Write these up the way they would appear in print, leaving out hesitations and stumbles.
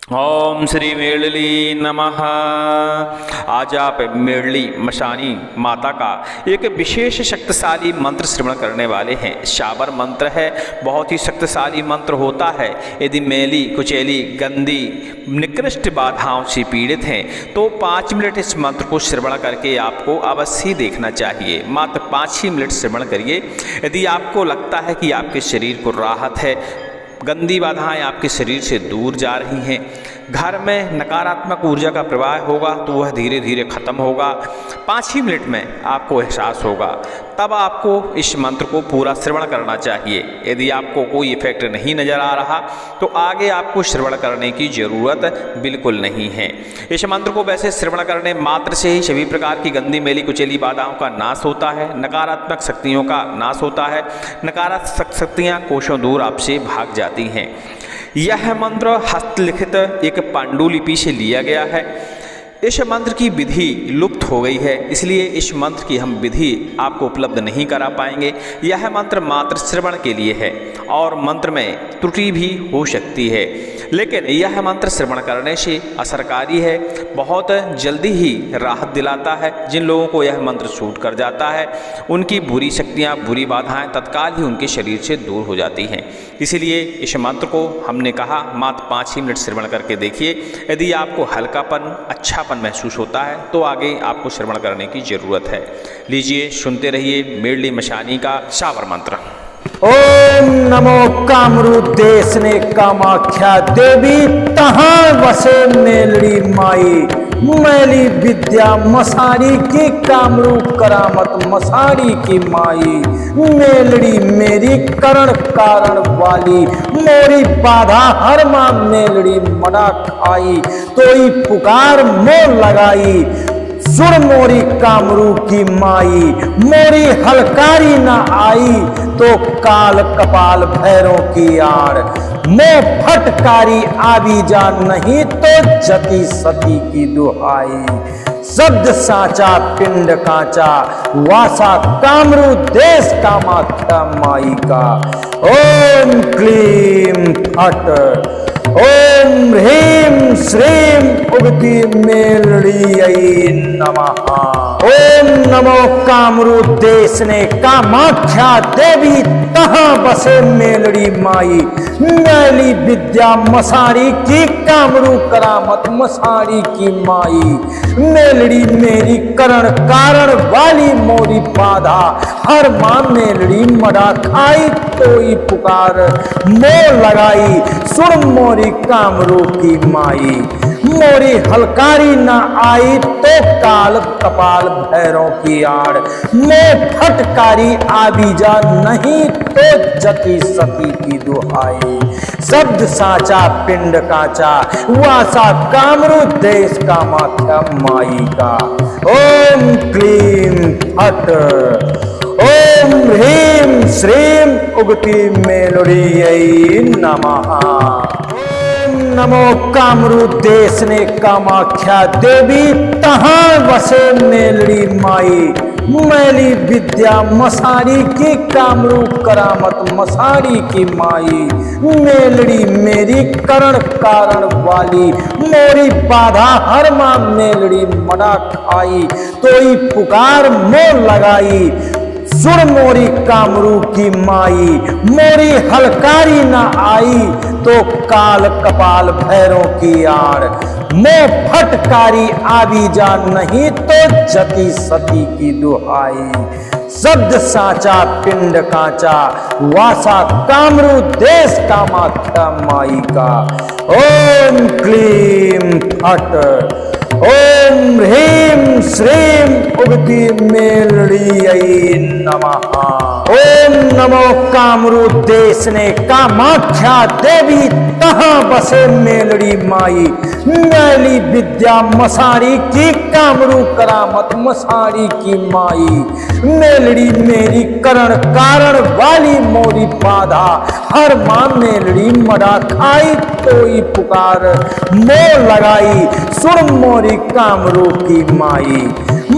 ओम श्री मेड़ली नमः। आज आप मेड़ली मशानी माता का एक विशेष शक्तिशाली मंत्र श्रवण करने वाले हैं। शाबर मंत्र है, बहुत ही शक्तिशाली मंत्र होता है। यदि मैली कुचैली गंदी निकृष्ट बाधाओं से पीड़ित हैं तो 5 मिनट इस मंत्र को श्रवण करके आपको अवश्य देखना चाहिए। मात्र 5 ही मिनट श्रवण करिए। यदि आपको लगता है कि आपके शरीर को राहत है, गंदी बाधाएं आपके शरीर से दूर जा रही हैं, घर में नकारात्मक ऊर्जा का प्रवाह होगा तो वह धीरे धीरे खत्म होगा। 5 ही मिनट में आपको एहसास होगा, तब आपको इस मंत्र को पूरा श्रवण करना चाहिए। यदि आपको कोई इफेक्ट नहीं नज़र आ रहा तो आगे आपको श्रवण करने की ज़रूरत बिल्कुल नहीं है। इस मंत्र को वैसे श्रवण करने मात्र से ही सभी प्रकार की गंदी मैली कुचैली बाधाओं का नाश होता है, नकारात्मक शक्तियों का नाश होता है, नकारात्मक शक्तियाँ कोसों दूर आपसे भाग जाती हैं। यह मंत्र हस्तलिखित एक पांडुलिपि से लिया गया है। इस मंत्र की विधि लुप्त हो गई है, इसलिए इस मंत्र की हम विधि आपको उपलब्ध नहीं करा पाएंगे। यह मंत्र मात्र श्रवण के लिए है और मंत्र में त्रुटि भी हो सकती है, लेकिन यह मंत्र श्रवण करने से असरकारी है, बहुत जल्दी ही राहत दिलाता है। जिन लोगों को यह मंत्र सूट कर जाता है उनकी बुरी शक्तियाँ, बुरी बाधाएं तत्काल ही उनके शरीर से दूर हो जाती हैं। इसीलिए इस मंत्र को हमने कहा मात्र 5 ही मिनट श्रवण करके देखिए। यदि आपको हल्कापन, अच्छापन महसूस होता है तो आगे आपको श्रवण करने की ज़रूरत है। लीजिए, सुनते रहिए मेड़ली मशानी का शाबर मंत्र। ओम नमो कामरू देश ने कामाख्या देवी तहाँ बसे मेलड़ी माई, मैली विद्या मसारी की कामरू करामत मसारी की माई, मेलड़ी मेरी करण कारण वाली, मोरी बाधा हर माँ मेलड़ी मना खाई, तोई पुकार मोर लगाई, सुर मोरी कामरू की माई, मोरी हलकारी न आई तो काल कपाल भैरों की आड़, मोह फटकारी आवी जा नहीं तो जति सती की दुहाई, शब्द साचा पिंड कांचा वासा कामरू देश कामाख्या माई का। ओम क्लीम फट, ओम ह्रीं श्रीं उगती मेलड़ियै नमः। ओम नमो कामरू देश ने कामाख्या देवी तहाँ बसे मेलड़ी माई, मैली विद्या मसारी की कामरू करामत मसारी की माई, मेलड़ी मेरी करण कारण वाली, मोरी बाधा हर माँ मेलड़ी मड़ा खाई, तोई पुकार मोर लगाई, सुर मोरी कामरू की माई, मोरी हलकारी न आई तो काल कपाल भैरों की आड़, मैं फटकारी आबीजा नहीं तो जति सती की दुहाई, शब्द साचा पिंड काचा वासा कामरू देश कामाख्या माई का। ओम क्लीम फट, ओम ह्रीं श्रीं उगती मेलड़ियै नमः। नमो कामरू देश ने कामाख्या देवी तहाँ बसे मेलड़ी माई, मैली विद्या मसारी की कामरू करामत मसारी की माई, मेलड़ी मेरी करण कारण वाली, मोरी बाधा हर माँ मेलड़ी मना खाई, तोई पुकार मोर लगाई, सुर मोरी कामरू की माई, मोरी हलकारी न आई तो काल कपाल भैरों की आड़, मोह फटकारी आवी जा नहीं तो जति सती की दुहाई, शब्द साचा पिंड कांचा वासा कामरू देश कामाख्या माई का। ओम क्लीम फट, ओम ह्रीं श्रीं उगती मेलड़ियै नमः। ओम नमो कामरू देश ने कामाख्या देवी तहाँ बसे मेलड़ी माई, मैली विद्या मसारी की कामरू करामत मसारी की माई, मेलड़ी मेरी करण कारण वाली, मोरी बाधा हर माँ मेलड़ी मड़ा खाई, तोई पुकार मोर लगाई, सुर मोरी कामरू की माई,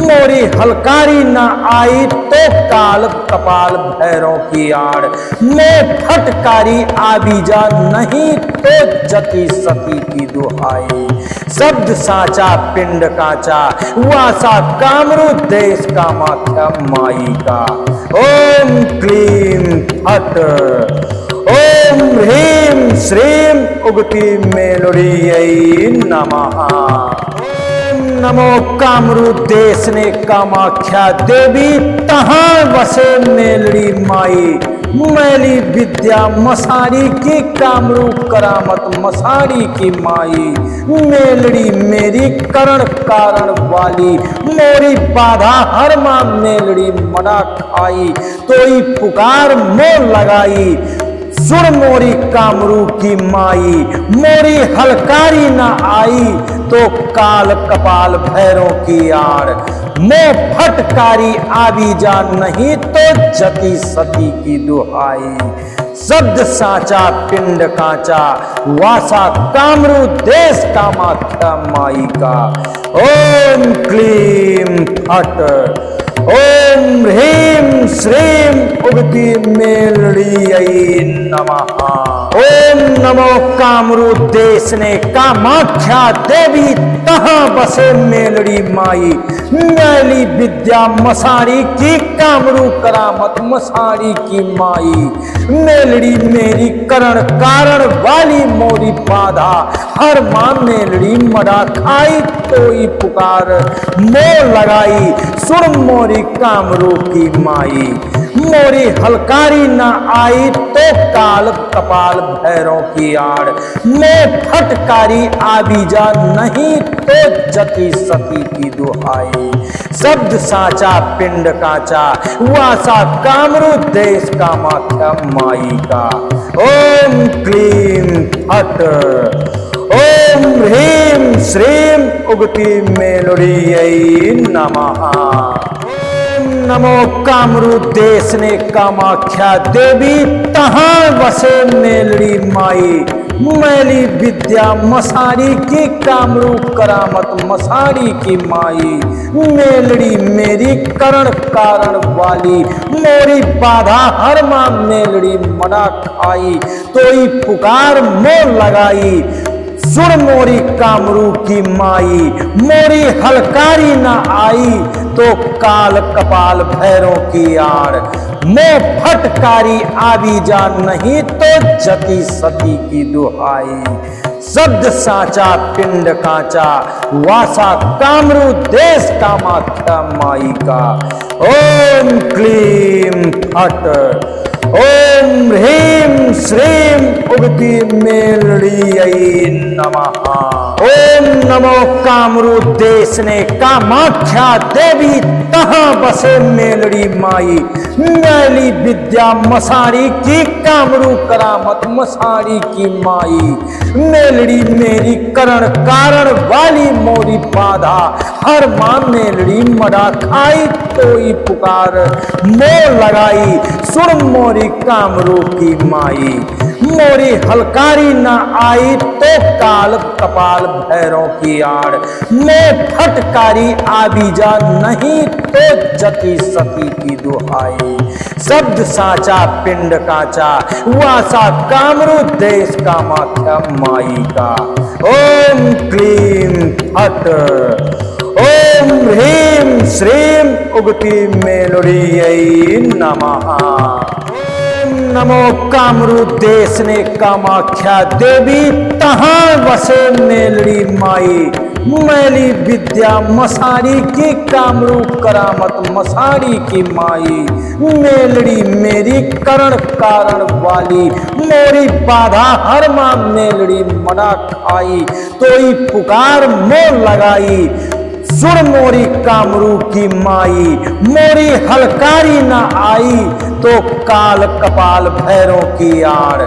मोरी हलकारी न आई तो काल कपाल भैरों की आड़, मैं फटकारी आबीजा नहीं तो जति सती की दुहाई, शब्द साचा पिंड काचा वासा कामरू देश कामाख्या माई का। ओम क्लीम फट, ओम ह्रीं श्रीं उगती मेलुड़ियै नमः। ओम नमो कामरू देश ने कामाख्या देवी, तहाँ वसे मेलड़ी माई, मैली विद्या मसारी की कामरू करामत मसारी की माई, मेलड़ी मेरी करण कारण वाली, मोरी बाधा हर माँ मेलड़ी मना खाई, तोई पुकार मोर लगाई, सुर मोरी कामरू की माई, मोरी हलकारी न आई तो काल कपाल भैरों की आड़, मैं फटकारी आबीजा नहीं तो जति सती की दुहाई, शब्द साचा पिंड काचा वासा कामरू देश कामाख्या माई का। ओम क्लीम फट, ओम ह्रीं श्रीं उगती मेलड़ियै नमः। ओम नमो कामरू देश ने कामाख्या देवी, तहाँ बसे मेलड़ी माई, मैली विद्या मसारी की कामरू करामत मसारी की माई, मेलड़ी मेरी करण कारण वाली, मोरी बाधा हर माँ मेलड़ी मड़ा खाई, तोई पुकार मोर लगाई, सुन मोरी कामरू की माई, मोरी हलकारी न आई तो काल कपाल भैरों की आड़, मैं फटकारी आबीजा नहीं तो जति सती की दुहाई, शब्द साचा पिंड काचा वासा कामरू देश कामाख्या माई का। ओम क्लीम फट, ओम ह्रीं श्रीं उगती मेलुड़ियै नमः। ओम नमो कामरू देश ने कामाख्या देवी, तहाँ वसे मेलड़ी माई, मैली विद्या मसारी की कामरू करामत मसारी की माई, मेलड़ी मेरी करण कारण वाली, मोरी बाधा हर माँ मेलड़ी मना खाई, तोई पुकार मोर लगाई, सुर मोरी कामरू की माई, मोरी हलकारी न आई तो काल कपाल भैरों की आड़, मैं फटकारी आबीजा नहीं तो जति सती की दुहाई, शब्द साचा पिंड काचा वासा कामरू देश कामाख्या माई का। ओम क्लीम फट, ओम ह्रीं श्रीं उगती मेलड़ियै नमः। ओम नमो कामरू देश ने कामाख्या देवी, तहाँ बसे मेलड़ी माई, मैली विद्या मसारी की कामरू करामत मसारी की माई, मेलड़ी मेरी करण कारण वाली, मोरी बाधा हर माँ मेलड़ी मड़ा खाई, तोई पुकार मोर लगाई, सुन मोरी कामरू की माई, मोरी हलकारी न आई तो काल कपाल भैरों की आड़, मैं फटकारी आबीजा नहीं तो जति सती की दुहाई, शब्द साचा पिंड काचा वासा कामरू देश कामाख्या माई का। ओम क्लीम फट, ओम ह्रीं श्रीं उगती मेलुड़ियै नमः। ओम नमो कामरू देश ने कामाख्या देवी, तहाँ वसे मेलड़ी माई, मैली विद्या मसारी की कामरू करामत मसारी की माई, मेलड़ी मेरी करण कारण वाली, मोरी बाधा हर माँ मेलड़ी मना खाई, तोई पुकार मोर लगाई, सुर मोरी कामरू की माई, मोरी हलकारी न आई तो काल कपाल भैरों की आड़,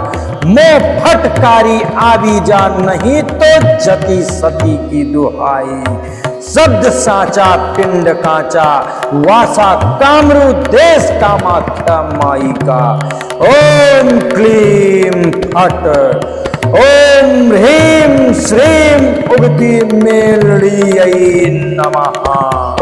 मैं फटकारी आबीजा नहीं तो जति सती की दुहाई, शब्द साचा पिंड काचा वासा कामरू देश कामाख्या माई का। ओम क्लीम फट, ओम ह्रीं श्रीं उगती मेलड़ी नमः।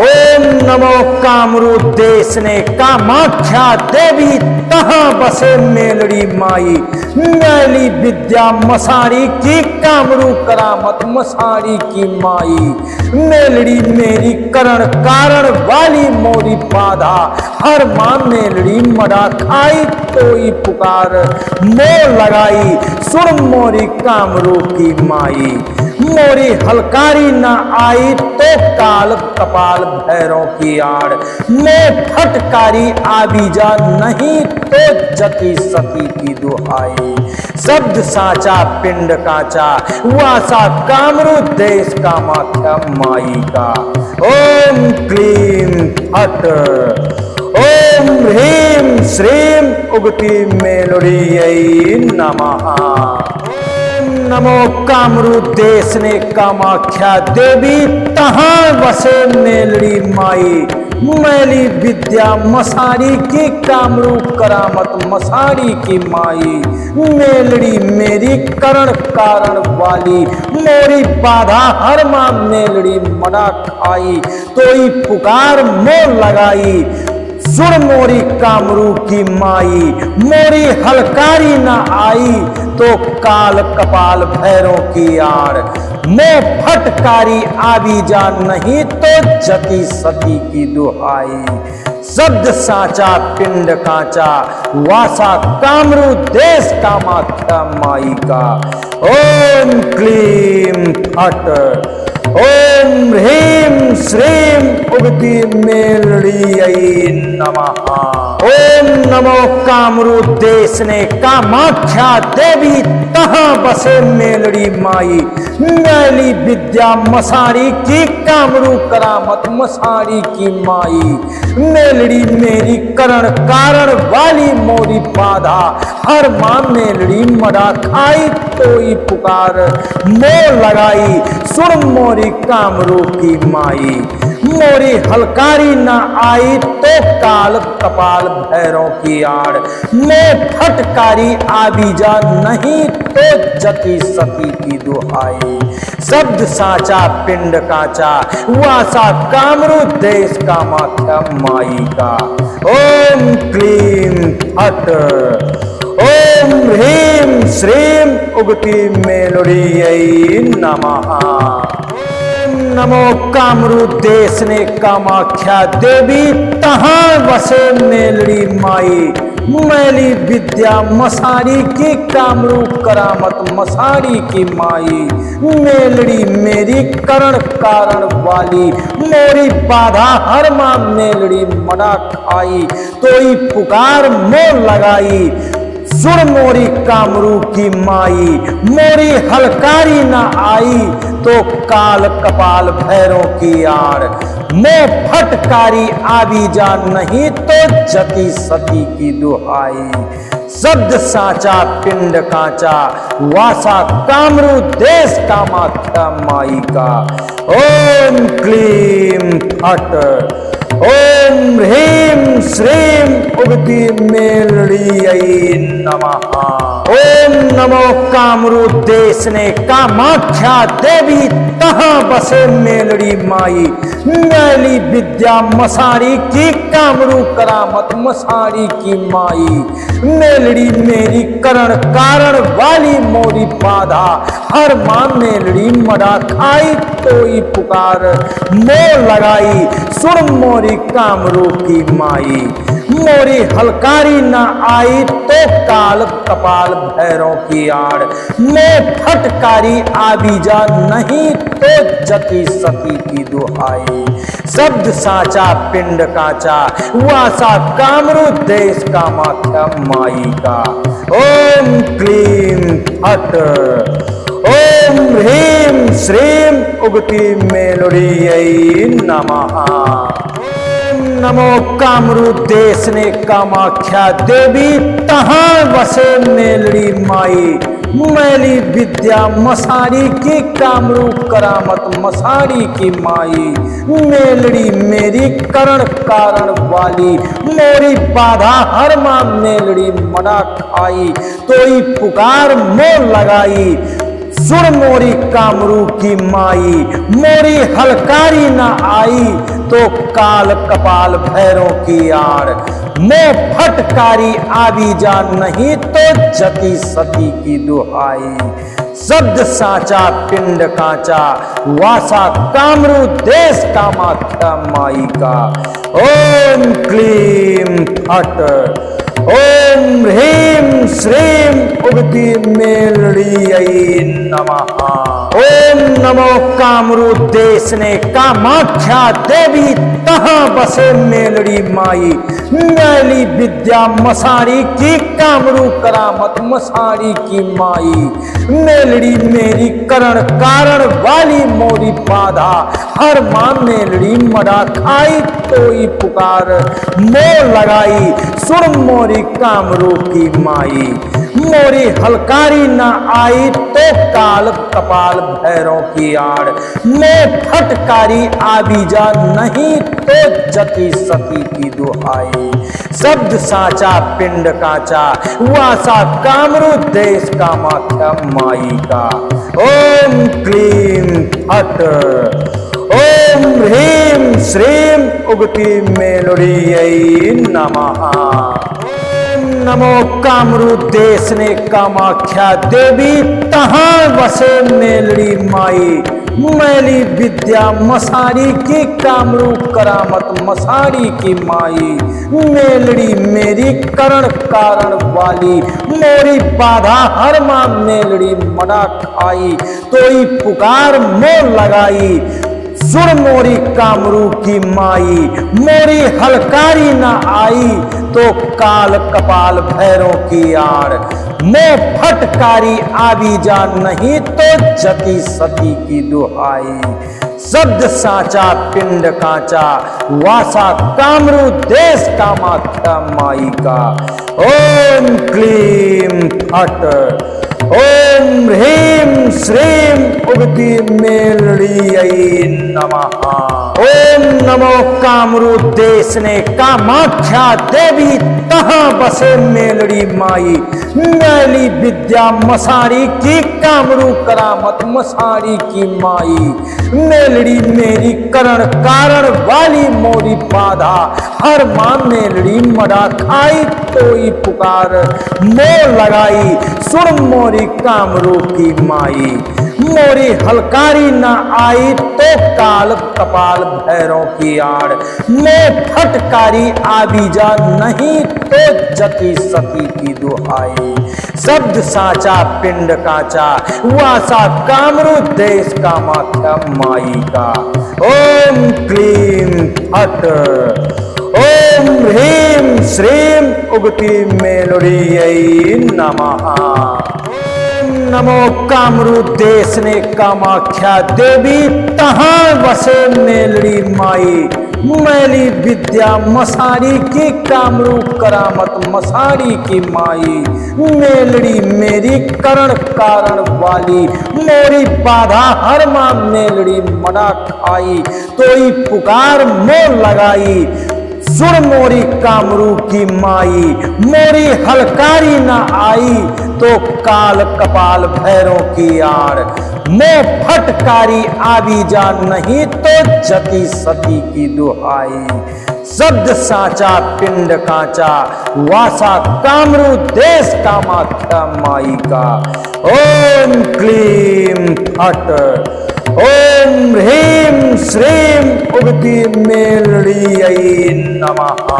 ओम नमो कामरू देश ने कामाख्या देवी तहाँ बसे मेलड़ी माई, मैली विद्या मसारी की कामरू करामत मसारी की माई, मेलड़ी मेरी करण कारण वाली मोरी बाधा, हर माँ मेलड़ी मड़ा खाई तोई पुकार मोर लगाई, सुन मोरी कामरू की माई, मोरी हलकारी न आई तो काल कपाल भैरों की आड़, मैं फटकारी आबीजा नहीं तो जति सती की दुहाई, शब्द साचा पिंड काचा वासा कामरू देश कामाख्या माई का। ओम क्लीम फट, ओम ह्रीम श्रीम उगती मेलड़ी नमः। नमो कामरू देश ने कामाख्या देवी तहाँ बसे मेलड़ी माई, मैली विद्या मसारी की कामरू करामत मसारी की माई, मेलड़ी मेरी करण कारण वाली मोरी बाधा, हर माँ मेलड़ी मना खाई तोई पुकार मोर लगाई, सुन मोरी कामरू की माई, मोरी हलकारी न आई तो काल कपाल भैरों की आड़, मोह फटकारी आबीजा नहीं तो जति सती की दुहाई, शब्द साचा पिंड काचा वासा कामरू देश कामाख्या माई का। ओम क्लीम फट, ओम ह्रीम श्रीम उगती मेलड़ी नमः। ओम नमो कामरू देश ने कामाख्या देवी तहाँ बसे मेलड़ी माई, मैली विद्या मसारी की कामरू करामत मसारी की माई, मेलड़ी मेरी करण कारण वाली मोरी बाधा, हर माँ मेलड़ी मड़ा खाई तोई पुकार मोर लगाई, सुन मोरी कामरू की माई, मोरी हलकारी न आई तो काल कपाल भैरों की आड़, मैं फटकारी आबीजा नहीं तो जति सती की दुहाई, शब्द साचा पिंड काचा वासा कामरू देश कामाख्या माई का। ओम क्लीम फट, ओम ह्रीम श्रीम उगती मेलड़ी नमः। नमो कामरू देश ने कामाख्या देवी तहाँ बसे मेलड़ी माई, मैली विद्या मसारी की कामरू करामत मसारी की माई, मेलड़ी मेरी करण कारण वाली मोरी बाधा, हर माँ मेलड़ी मना खाई तोई पुकार मोर लगाई, सुन मोरी कामरू की माई, मोरी हलकारी न आई तो काल कपाल भैरों की आड़, मोह फटकारी आबीजा नहीं तो जति सती की दुहाई, शब्द साचा पिंड काचा वासा कामरू देश कामाख्या माई का। ओम क्लीम फट, ओम ह्रीम श्रीम उगती मेलड़ी नमः। ओम नमो कामरू देश ने कामाख्या देवी तहाँ बसे मेलड़ी माई, मैली विद्या मसारी की कामरू करामत मसारी की माई, मेलड़ी मेरी करण कारण वाली मोरी बाधा, हर माँ मेलड़ी मड़ा खाई तोई पुकार मोर लगाई, सुन मोरी कामरू की माई, मोरी हलकारी न आई तो काल कपाल भैरों की आड़, मैं फटकारी आबीजा नहीं तो जति सती की दुहाई, शब्द साचा पिंड काचा वासा कामरू देश कामाख्या माई का। ओम क्लीम फट, ओम ह्रीम श्रीम उगती मेलड़ी नमः। नमो कामरू देश ने कामाख्या देवी तहाँ बसे मेलड़ी माई, मैली विद्या मसारी की कामरू करामत मसारी की माई, मेलड़ी मेरी करण कारण वाली मोरी बाधा, हर माँ मेलड़ी मना खाई तोई पुकार मोर लगाई, सुन मोरी कामरू की माई, मोरी हलकारी न आई तो काल कपाल भैरों की आड़, मोह फटकारी आवी जा नहीं तो जती सती की दुहाई। शब्द साचा पिंड कांचा, वासा कामरू देश कामाख्या माई का। ओम क्लीम फट, ओम ह्रीं श्रीं उगती मेलड़ियै नमः। ओम नमो कामरू देशने कामाख्या देवी, तहाँ बसे मेलड़ी माई। मैली विद्या मसाड़ी की, कामरू करामत मसाड़ी की माई। मेलड़ी मेरी करण कारण वाली, मोरी बाधा हर माँ मेलड़ी मड़ा खाई तोई पुकार मोह लगाई। सुन मोरी कामरू की माई, मोरी हलकारी न आई तो काल कपाल भैरों की आड़, मोह फटकारी आवी जा नहीं तो जती सती की दुहाई। शब्द साचा पिंड कांचा, वासा कामरू देश कामाख्या माई का। ओम क्लीम फट, ओम ह्रीं श्रीं उगती मेलड़ियै नमः। ओम नमो कामरू देशने कामाख्या देवी, तहाँ बसे मेलड़ी माई। मैली विद्या मसाड़ी की, कामरू करामत मसाड़ी की माई। मेलड़ी मेरी करण कारण वाली, मोरी बाधा हर माँ मेलड़ी मड़ा खाई तोई पुकार मोह लगाई। सुन मोरी कामरू की माई, मोरी हलकारी न आई तो काल कपाल भैरों की आड़, मोह फटकारी आवी जा नहीं तो जती सती की दुहाई। शब्द साचा पिंड कांचा, वासा कामरू देश कामाख्या माई का। ओम क्लीम फट, ओम ह्रीं श्रीं उगती मेलड़ियै नमः। ओम नमो कामरू देशने कामाख्या देवी, तहाँ बसे मेलड़ी माई। मैली विद्या मसाड़ी की, कामरू करामत मसाड़ी की माई। मेलड़ी मेरी करण कारण वाली, मोरी बाधा हर माँ मेलड़ी मड़ा खाई तोई पुकार मोह लगाई। सुन मोरी कामरू की माई, मोरी हलकारी न आई तो काल कपाल भैरों की आड़, मोह फटकारी आवी जा नहीं तो जती सती की दुहाई। शब्द साचा पिंड कांचा, वासा कामरू देश कामाख्या माई का। ओम क्लीम फट, ओम ह्रीं श्रीं उगती मेलड़ियै नमः। ओम नमो कामरू देशने कामाख्या देवी, तहाँ बसे मेलड़ी माई। मैली विद्या मसाड़ी की, कामरू करामत मसाड़ी की माई। मेलड़ी मेरी करण कारण वाली, मोरी बाधा हर माँ मेलड़ी मड़ा खाई तोई पुकार मोह लगाई। सुन मोरी कामरू की माई, मोरी हलकारी न आई तो काल कपाल भैरों की आड़, मोह फटकारी आवी जा नहीं तो जती सती की दुहाई। शब्द साचा पिंड कांचा, वासा कामरू देश कामाख्या माई का। ओम क्लीम फट, ओम ह्रीं श्रीं उगती मेलड़ियै नमः।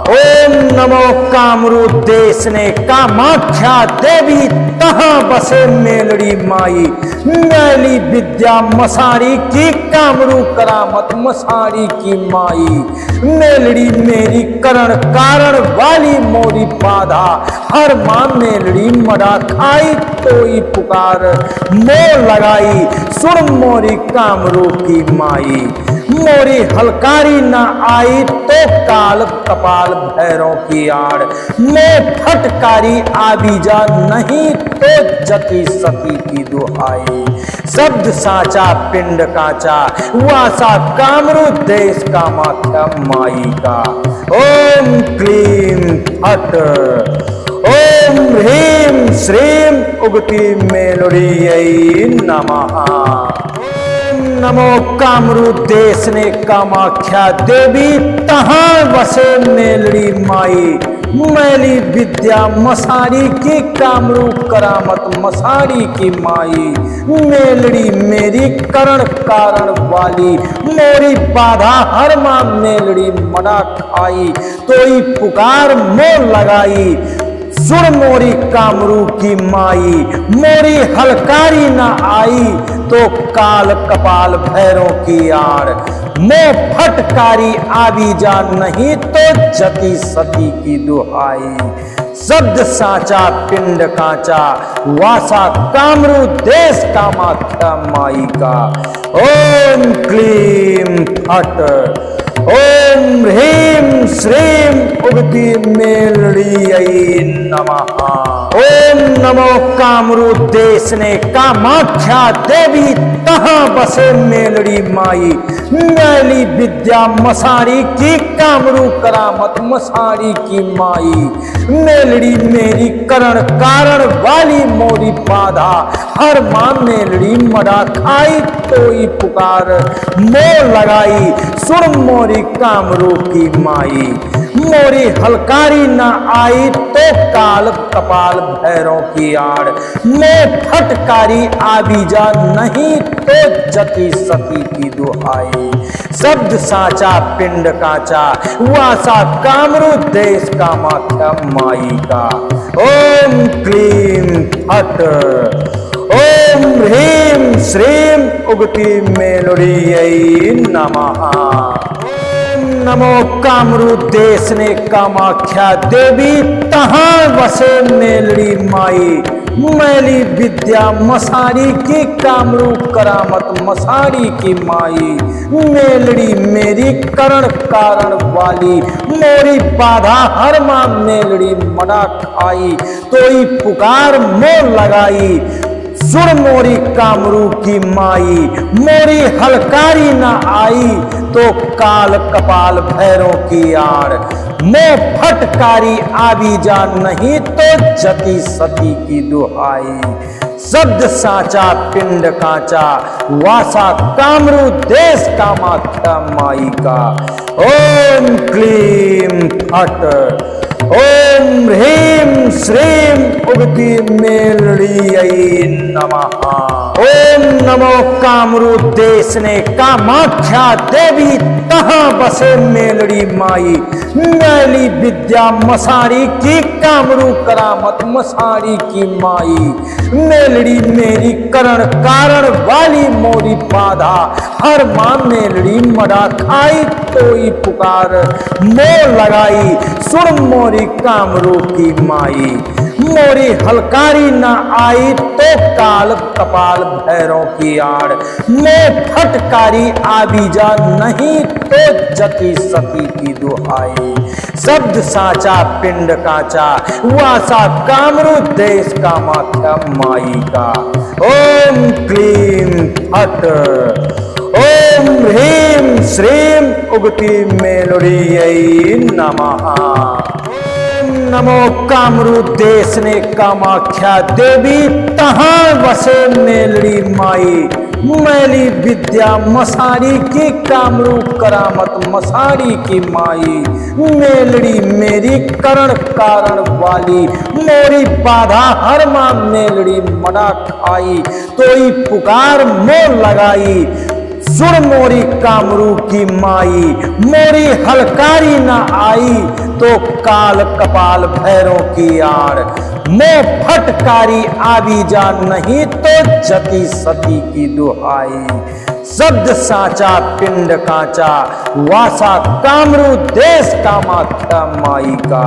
ओम नमो कामरू देशने कामाख्या देवी, तहाँ बसे मेलड़ी माई। मैली विद्या मसाड़ी की, कामरू करामत मसाड़ी की माई। मेलड़ी मेरी करण कारण वाली, मोरी बाधा हर माँ मेलड़ी मड़ा खाई तोई पुकार मोह लगाई। सुन मोरी कामरू की माई, मोरी हलकारी न आई तो काल कपाल भैरों की आड़, मोह फटकारी आवी जा नहीं तो जती सती की दुहाई। शब्द साचा पिंड कांचा, वासा कामरू देश कामाख्या माई का। ओम क्लीम फट, ओम ह्रीं श्रीं उगती मेलुड़ियै नमः। ओम नमो कामरूप देश ने कामाख्या देवी तहाँ बसे मेलड़ी माई। मैली विद्या मसारी की कामरूप करामत मसारी की माई। मेलड़ी मेरी करण कारण वाली मोरी बाधा हर माँ मेलड़ी मना खाई। तोई पुकार मोर लगाई सुर मोरी कामरू की माई। मोरी हलकारी न आई तो काल कपाल भैरों की आड़। मोह फटकारी आवी जा नहीं तो जति सती की दुहाई। शब्द साचा पिंड कांचा वासा कामरू देश कामाख्या माई का। ओम क्लीम फट ओम ह्रीं श्रीं उगती मेलड़ियै नमः। ओम नमो कामरू देश ने कामाख्या देवी तहाँ बसे मेलड़ी माई। मैली विद्या मसारी की कामरू करामत मसारी की माई। मेलड़ी मेरी करण कारण वाली मोरी बाधा हर माँ मेलड़ी मड़ा खाई। तोई पुकार मोर लगाई सुर मोरी कामरू की माई। मोरी हलकारी न आई तो काल कपाल भैरों की आड़। मैं फटकारी आवी जा नहीं तो जति सती की दुहाई। शब्द साचा पिंड कांचा वासा कामरू देश कामाख्या माई का। ओम क्लीम फट ओम ह्रीं श्रीं उगती मेलुड़ियै नमः। ओम नमो कामरू देश ने कामाख्या देवी तहाँ बसे मेलड़ी माई। मैली विद्या मसारी की कामरू करामत मसारी की माई। मेलड़ी मेरी करण कारण वाली मोरी बाधा हर माँ मेलड़ी मना खाई। तोई पुकार मोर लगाई सुर मोरी कामरू की माई। मोरी हलकारी न आई तो काल कपाल भैरों की आड़। मोह फटकारी आवी जा नहीं तो जति सती की दुहाई। शब्द साचा पिंड कांचा वासा कामरू देश कामाख्या माई का। ओम क्लीम फट ओम ह्रीं श्रीं उगती मेलड़ियै नमः। ओम नमो कामरू देश ने कामाख्या देवी तहाँ बसे मेलड़ी माई। मैली विद्या मसारी की कामरू करामत मसारी की माई। मेलड़ी मेरी करण कारण वाली मोरी बाधा हर माँ मेलड़ी मड़ा खाई। तोई पुकार मोर लगाई सुर मोरी कामरू की माई। मोरी हलकारी न आई तो काल कपाल भैरों की आड़। मैं फटकारी आवी जा नहीं तो जति सती की दुहाई। शब्द साचा पिंड कांचा वासा कामरू देश कामाख्या माई का। ओम क्लीम फट ओम ह्रीं श्रीं उगती मेलुड़ियै नमः। ओम नमो कामरू देश ने कामाख्या देवी तहाँ बसे मेलड़ी माई। मैली विद्या मसारी की कामरू करामत मसारी की माई। मेलड़ी मेरी करण कारण वाली मोरी बाधा हर माँ मेलड़ी मना खाई। तोई पुकार मोर लगाई सुर मोरी कामरू की माई। मोरी हलकारी न आई तो काल कपाल भैरों की आड़। मोह फटकारी आवी जा नहीं तो जति सती की दुहाई। शब्द साचा पिंड कांचा वासा कामरू देश कामाख्या माई का।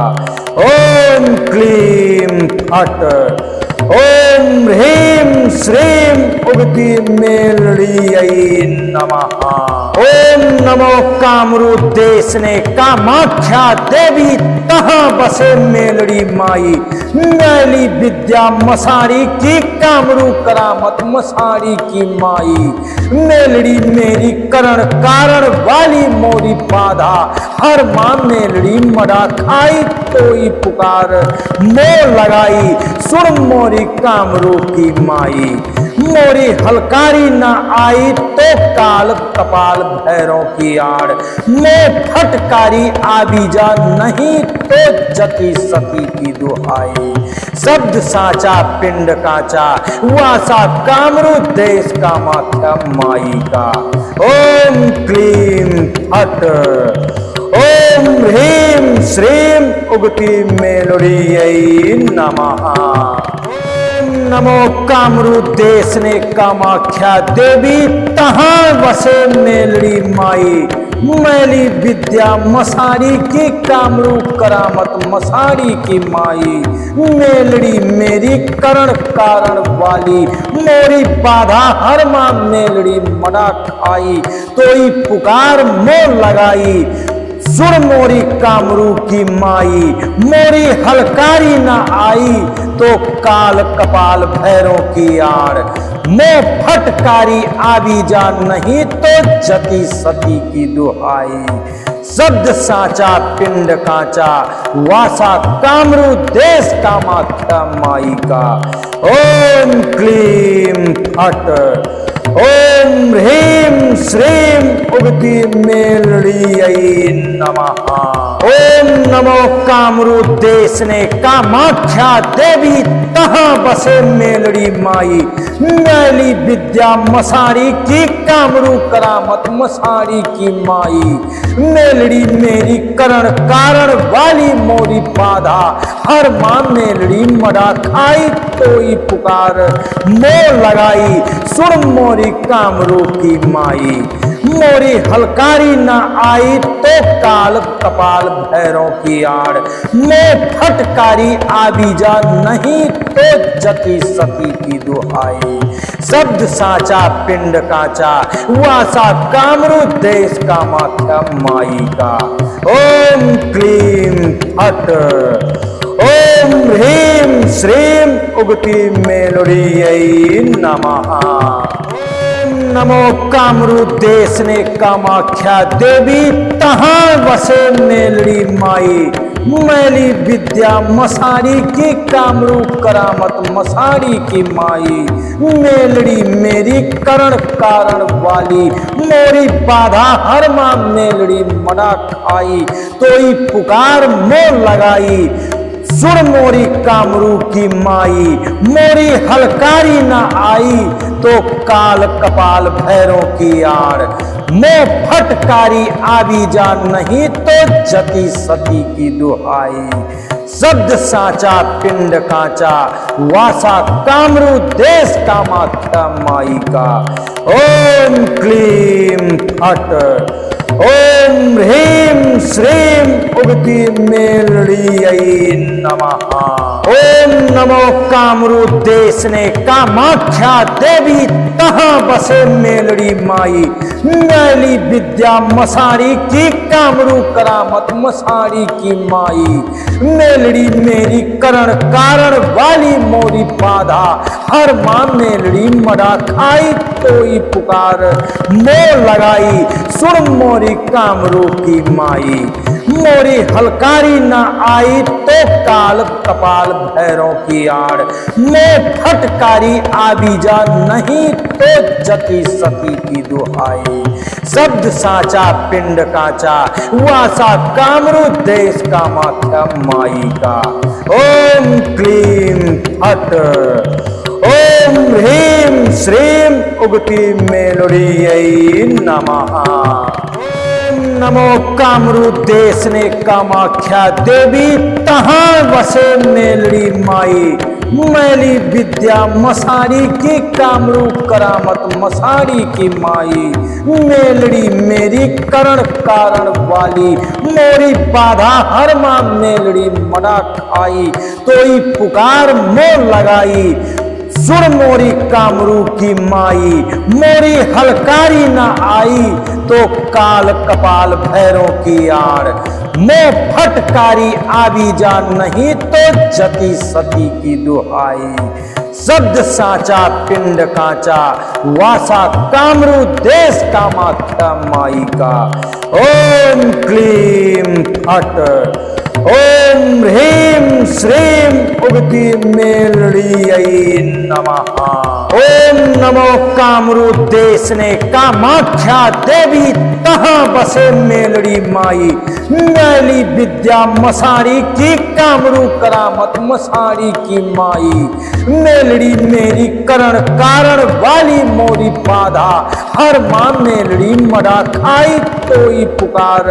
ओम क्लीम फट ओम ह्रीं श्रीं उगती मेलड़ियै नमः। ओम नमो कामरू देश ने कामाख्या देवी तहाँ बसे मेलड़ी माई मैली विद्या मसारी की कामरू करामत मसारी की माई मेलड़ी मेरी करण कारण वाली मोरी बाधा हर माँ मेलड़ी मड़ा खाई कोई पुकार मोर लगाई सुन मोरी कामरू की माई मोरी हलकारी न आई तो काल कपाल भैरों की आड़ मैं फटकारी आबीजा नहीं तो जति सती की दुहाई शब्द साचा पिंड काचा वासा कामरू देश कामाख्या माई का ओम क्लीम फट ओम ह्रीम श्रीम उगती मेलुड़ियै नमः नमो कामरू देश ने कामाख्या देवी तहाँ बसे मेलड़ी माई मैली विद्या मसारी की कामरू करामत मसारी की माई मेलड़ी मेरी करण कारण वाली मोरी बाधा हर माँ मेलड़ी मड़ा खाई तोई पुकार मोर लगाई सुर मोरी कामरू की माई मोरी हलकारी न आई तो काल कपाल भैरों की आड़ मैं फटकारी आबीजा नहीं तो जति सती की दुहाई शब्द साचा पिंड काचा वासा कामरू देश कामाख्या माई का ओम क्लीम फट ओम ह्रीम श्रीम उगती मेलड़ियै नमः ओम नमो कामरू देश ने कामाख्या देवी तहाँ बसे मेलड़ी माई मैली विद्या मसारी की कामरू करामत मसारी की माई मेलड़ी मेरी करण कारण वाली मोरी बाधा हर माँ मेलड़ी मड़ा खाई कोई पुकार मोर लगाई सुन मोरी कामरू की माई मोरी हलकारी न आई तो काल कपाल भैरों की आड़ मैं फटकारी आबीजा नहीं तो जति सती की दुहाई शब्द साचा पिंड काचा वासा कामरू देश कामाख्या माई का ओम क्लीम फट ओम ह्रीम श्रीम उगती मेलुड़ियै नमः नमो कामरू देश ने कामाख्या देवी तहाँ बसे मेलड़ी माई मैली विद्या मसारी की कामरू करामत मसारी की माई मेलड़ी मेरी करण कारण वाली मोरी बाधा हर माँ मेलड़ी मड़ा खाई तोई पुकार मोर लगाई सुर मोरी कामरू की माई मोरी हलकारी न आई तो काल कपाल भैरों की आड़ मैं फटकारी आबीजा नहीं तो जति सती की दुहाई शब्द साचा पिंड काचा वासा कामरू देश कामाख्या माई का ओम क्लीम फट ओम ह्रीम श्रीम उगती मेलड़ियै नमः ओम नमो कामरू देश ने कामाख्या देवी तहाँ बसे मेलड़ी माई मैली विद्या मसारी की कामरू करामत मसारी की माई मेलड़ी मेरी करण कारण वाली मोरी बाधा हर माँ मेलड़ी मड़ा खाई कोई पुकार मोर लगाई सुन मोरी कामरू की माई मोरी हलकारी न आई तो काल कपाल भैरों की आड़ मैं फटकारी आबीजा नहीं तो जति सती की दुहाई शब्द साचा पिंड काचा वासा कामरू देश कामाख्या माई का ओम क्लीम फट ओम ह्रीम श्रीम उगती मेलुड़ियै नमः नमो कामरू देश ने कामाख्या देवी तहाँ बसे मेलड़ी माई मैली विद्या मसारी की कामरू करामत मसारी की माई मेलड़ी मेरी करण कारण वाली मोरी बाधा हर माँ मेलड़ी मड़ा खाई तोई पुकार मोर लगाई सुर मोरी कामरू की माई मोरी हलकारी न आई तो काल कपाल भैरों की आड़, मोह फटकारी आवी जा नहीं तो जति सती की दुहाई। शब्द साचा पिंड कांचा, वासा कामरू देश कामाख्या माई का। ओम क्लीम फट, ओम ह्रीं श्रीं उगती मेलड़ियै नमः। ओम नमो कामरू देश ने कामाख्या देवी, तहाँ बसे मेलड़ी माई। मैली विद्या मसारी की, कामरू करामत मसारी की माई। मेलड़ी मेरी करण कारण वाली मोरी बाधा, हर माँ मेलड़ी मड़ा खाई कोई पुकार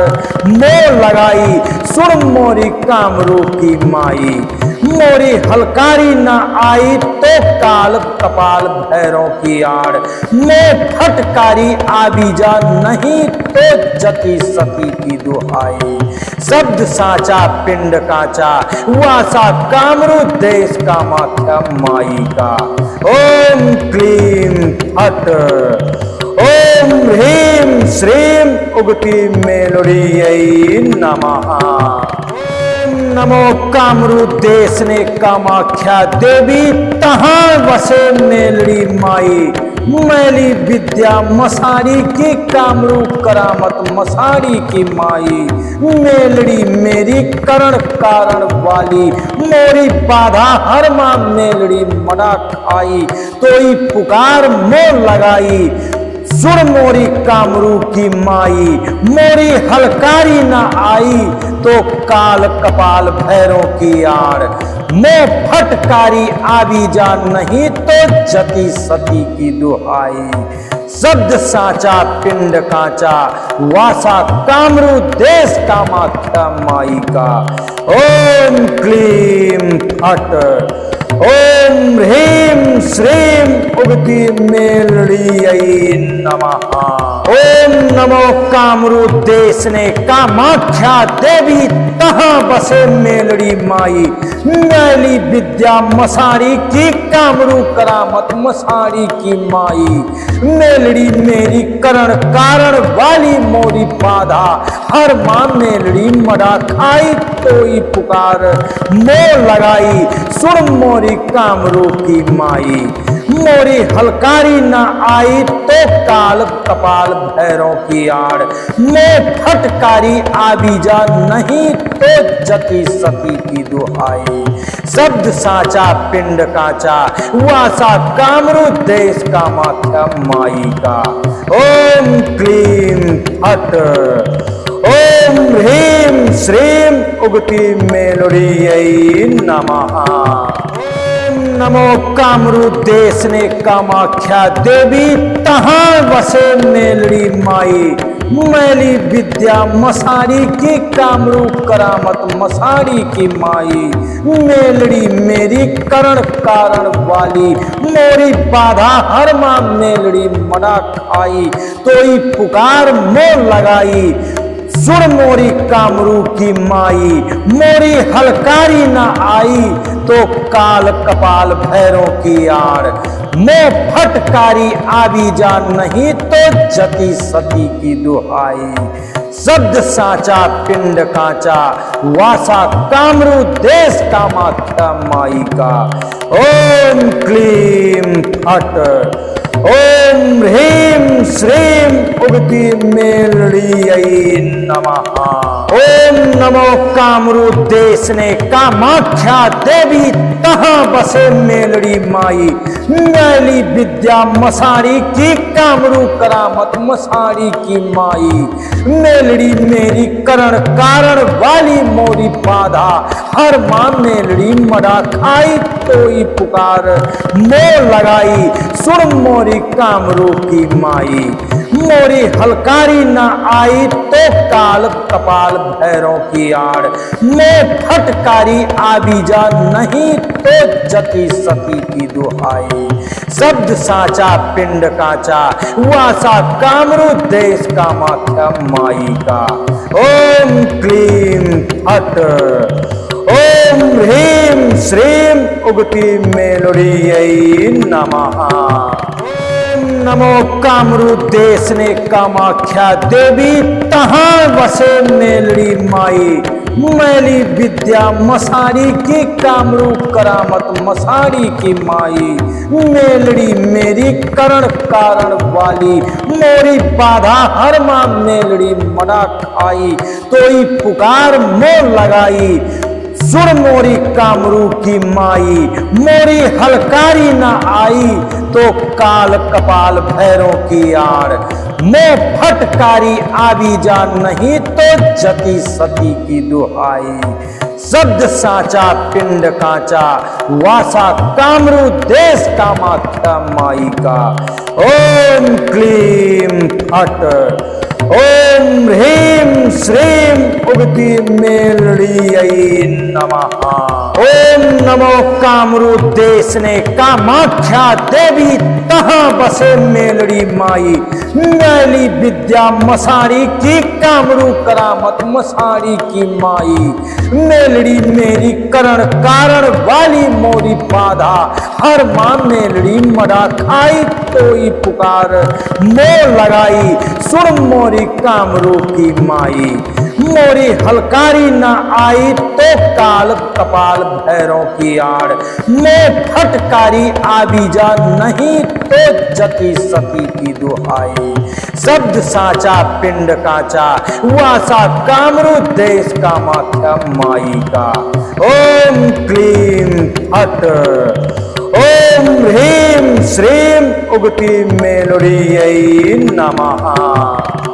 मोर लगाई। सुन मोरी कामरू की माई, मोरी हलकारी न आई तो काल कपाल भैरों की आड़। मैं फटकारी आवी जा नहीं तो जति सती की दुहाई। शब्द साचा पिंड कांचा, वासा कामरू देश कामाख्या माई का। ओम क्लीम फट, ओम ह्रीं श्रीं उगती मेलड़ियै नमः। नमो कामरू देश ने कामाख्या देवी, तहाँ बसे मेलड़ी माई। मैली विद्या मसारी की, कामरू करामत मसारी की माई। मेलड़ी मेरी करण कारण वाली, मोरी बाधा हर माँ मेलड़ी मड़ा खाई तोई पुकार मोर लगाई। सुर मोरी कामरू की माई, मोरी हलकारी न आई तो काल कपाल भैरों की आड़। मोह फटकारी आवी जा नहीं तो जति सती की दुहाई। शब्द साचा पिंड कांचा, वासा कामरू देश कामाख्या माई का। ओम क्लीम फट, ओम ह्रीं श्रीं उगती मेलड़ियै नमः। ओम नमो कामरू देश ने कामाख्या देवी, तहाँ बसे मेलड़ी माई। मैली विद्या मसारी की, कामरू करामत मसारी की माई। मेलड़ी मेरी करण कारण वाली मोरी बाधा, हर माँ मेलड़ी मड़ा खाई कोई पुकार मोर लगाई। सुन मोरी कामरू की माई, मोरी हलकारी न आई तो काल कपाल भैरों की आड़। मैं फटकारी आवी जा नहीं तो जति सती की दुहाई। शब्द साचा पिंड कांचा, वासा कामरू देश कामाख्या माई का। ओम क्लीम फट, ओम ह्रीं श्रीं उगती मेलड़ियै नमः। नमो कामरू देश ने कामाख्या देवी, तहाँ बसे मेलड़ी माई। मैली विद्या मसारी की, कामरू करामत मसारी की माई। मेलड़ी मेरी करण कारण वाली, मोरी बाधा हर माँ मेलड़ी मड़ा खाई तोई पुकार मोर लगाई। सुर मोरी कामरू की माई, मोरी हलकारी न आई तो काल कपाल भैरों की आड़। मोह फटकारी आवी जा नहीं तो जति सती की दुहाई। शब्द साचा पिंड कांचा, वासा कामरू देश कामाख्या माई का। ओम क्लीम फट, ओम ह्रीं श्रीं उगती मेलड़ियै नमः। ओम नमो कामरू देश ने कामाख्या देवी, तहाँ बसे मेलड़ी माई। मैली विद्या मसारी की, कामरू करामत मसारी की माई। मेलड़ी मेरी करण कारण वाली मोरी बाधा, हर माँ मेलड़ी मड़ा खाई तोई पुकार मोर लगाई। सुन मोरी कामरू की माई, मोरी हलकारी न आई तो काल कपाल भैरों की आड़। मैं फटकारी आवी जा नहीं तो जति सती की दुहाई। शब्द साचा पिंड कांचा, वासा कामरू देश कामाख्या माई का। ओम क्लीम फट, ओम ह्रीं श्रीं उगती मेलड़ियै नमः। नमो कामरू देश ने कामाख्या देवी तहां बसे मेलड़ी माई मैली विद्या मसारी की कामरू करामत मसारी की माई मेलड़ी मेरी करण कारण वाली मोरी बाधा हर मां मेलड़ी मना खाई तोई पुकार मोर लगाई सुर मोरी कामरू की माई मोरी हलकारी ना आई तो काल कपाल भैरों की आड़ मोह फटकारी आवी जा नहीं तो जति सती की दुहाई शब्द साचा पिंड कांचा वासा कामरू देश कामाख्या माई का ओम क्लीम फट ओम ह्रीं श्रीं उगती मेलड़ियै नमः। ओम नमो कामरू देश ने कामाख्या देवी तहां बसे मेलड़ी माई मैली विद्या मसारी की कामरू करामत मसारी की माई मेलड़ी मेरी करण कारण वाली मोरी बाधा हर मां मेलड़ी मरा खाई तोई पुकार मोर लगाई सुर मोरी कामरू की माई मोरी हलकारी ना आई तो काल कपाल भैरों की आड़ मैं फटकारी आवी जा नहीं तो जति सती की दुहाई शब्द साचा पिंड काचा वासा कामरू देश कामाख्या माई का ओम क्लीम फट ओम ह्रीं श्रीं उगती मेलड़ियै नमः।